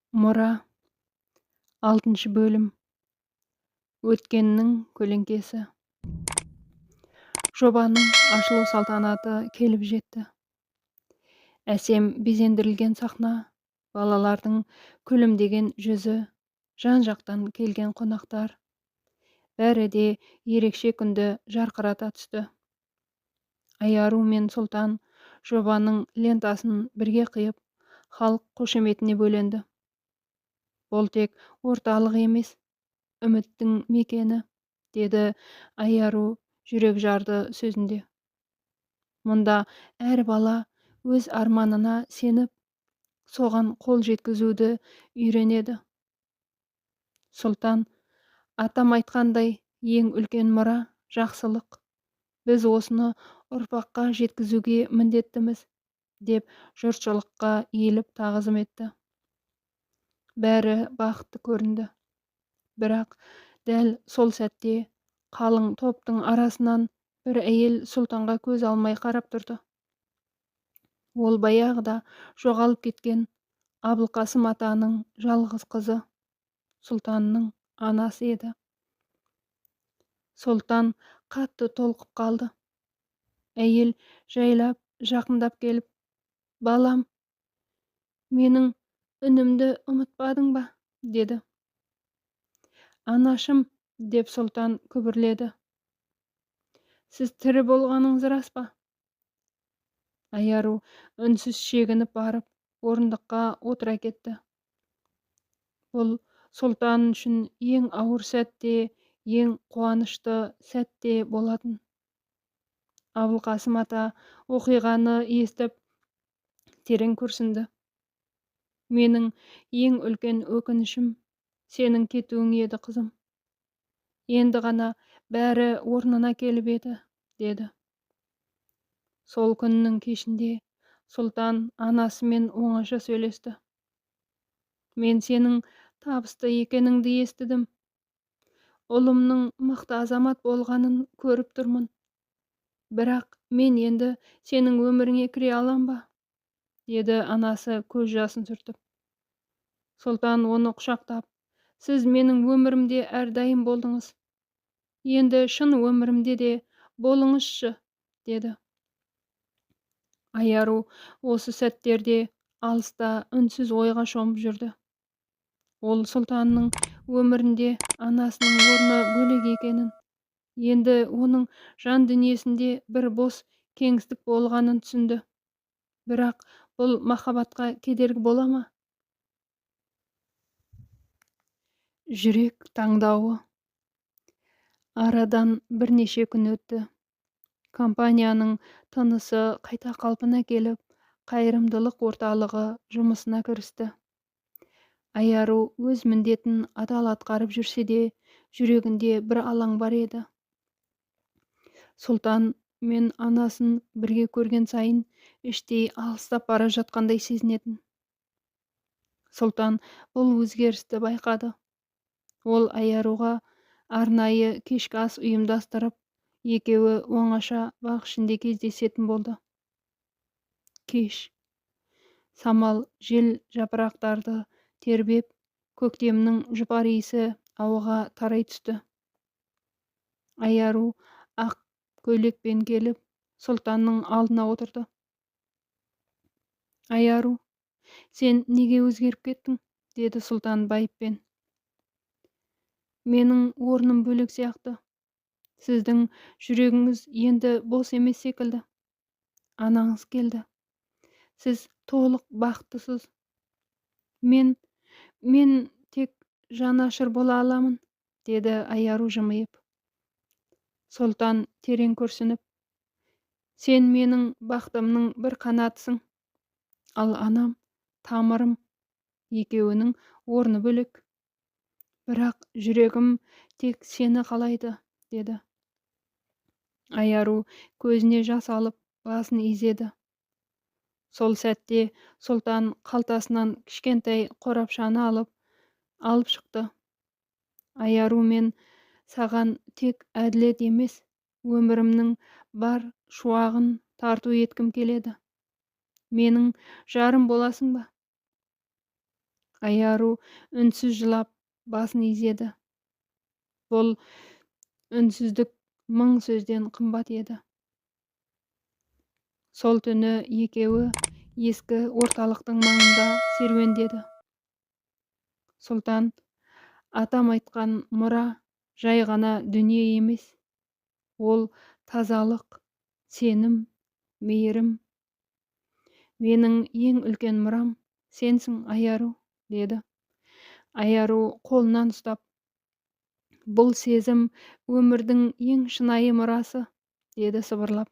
Мұра 6 бөлім. Өткеннің көлеңкесі. Жобаның ашылу салтанаты келіп жетті. Әсем безендірілген сахна, балалардың күлімдеген жүзі, жан-жақтан келген қонақтар. Бәрі де ерекше күнді жарқырата түсті. Айару мен Сұлтан жобаның лентасын бірге қиып, халық қошеметіне бөленді. Бұл тек орталық емес, үміттің мекені, деді Айару жүрек жарды сөзінде. Мұнда әр бала өз арманына сеніп, соған қол жеткізуді үйренеді. Сұлтан, атам айтқандай, ең үлкен мұра жақсылық. Біз осыны ұрпаққа жеткізуге міндеттіміз, деп жұртшылыққа иіліп тағзым етті. Бәрі бақытты көрінді. Бірақ дәл сол сәтте қалың топтың арасынан бір әйел Сұлтанға көз алмай қарап тұрды. Ол баяғыда жоғалып кеткен Абылқасым атаның жалғыз қызы, Сұлтанның анасы еді. Сұлтан қатты толқып қалды. Әйел жайлап жақындап келіп, «Балам, менің үнімді ұмытпадың ба?» деді. «Анашым», деп Сұлтан күбірледі. «Сіз тірі болғаныңыз рас па?» Айару үнсіз шегініп барып, орындыққа отыра кетті. Бұл Сұлтан үшін ең ауыр сәтте, ең қуанышты сәтте болатын. Абылқасым ата оқиғаны естіп, терең күрсінді. «Менің ең үлкен өкінішім сенің кетуің еді, қызым. Енді ғана бәрі орнына келіп еді», деді. Сол күннің кешінде Сұлтан анасымен оңаша сөйлесті. «Мен сенің табысты екеніңді естідім. Ұлымның мықты азамат болғанын көріп тұрмын. Бірақ мен енді сенің өміріңе кіре алам ба?» деді анасы көз жасын сүртіп. Сұлтан оны құшақтап, «Сіз менің өмірімде әрдайым болдыңыз. Енді шын өмірімде де болыңызшы», деді. Айару осы сәттерде алыста үнсіз ойға шомып жүрді. Ол Сұлтанның өмірінде анасының орны бөлек екенін, енді оның жан дүниесінде бір бос кеңістік болғанын түсінді. Бірақ бұл махаббатқа кедергі бола ма? Жүрек таңдауы. Арадан бірнеше күн өтті. Компанияның тынысы қайта қалпына келіп, қайырымдылық орталығы жұмысына кірісті. Айару өз міндетін адал атқарып жүрсе де, жүрегінде бір алаң бар еді. Сұлтан мен анасын бірге көрген сайын іштей алыстап бара жатқандай сезінетін. Сұлтан бұл өзгерісті байқады. Ол Айаруға арнайы кешкі ас ұйымдастырып, екеуі оңаша бақ ішінде кездесетін болды. Кеш. Самал жел жапырақтарды тербеп, көктемнің жұпар иісі ауаға тарай түсті. Айару ақ көйлекпен келіп, Сұлтанның алдына отырды. «Айару, сен неге өзгеріп кеттің?» деді Сұлтан байыппен. «Менің орным бөлек сияқты. Сіздің жүрегіңіз енді бос емес секілді. Анаңыз келді. Сіз толық бақыттысыз. Мен тек жанашыр бола аламын», деді Айару жымиып. Сұлтан терең күрсініп, «Сен менің бақытымның бір қанатысың, ал анам, тамырым, екеуінің орны бөлек. Бірақ жүрегім тек сені қалайды», деді. Айару көзіне жас алып, басын изеді. Сол сәтте Сұлтан қалтасынан кішкентай қорапшаны алып шықты. «Айару, мен саған тек әділет емес, өмірімнің бар шуағын тарту еткім келеді. Менің жарым боласың ба?» Айару үнсіз жылап, басын изеді. Бұл үнсіздік мың сөзден қымбат еді. Сол түні екеуі ескі орталықтың маңында серуендеді. Сұлтан, атам айтқан мұра жай ғана дүние емес. Ол тазалық, сенім, мейірім. Менің ең үлкен мұрам сенсің, Айару, деді. Айару қолынан ұстап, бұл сезім өмірдің ең шынайы мұрасы, деді сыбырлап.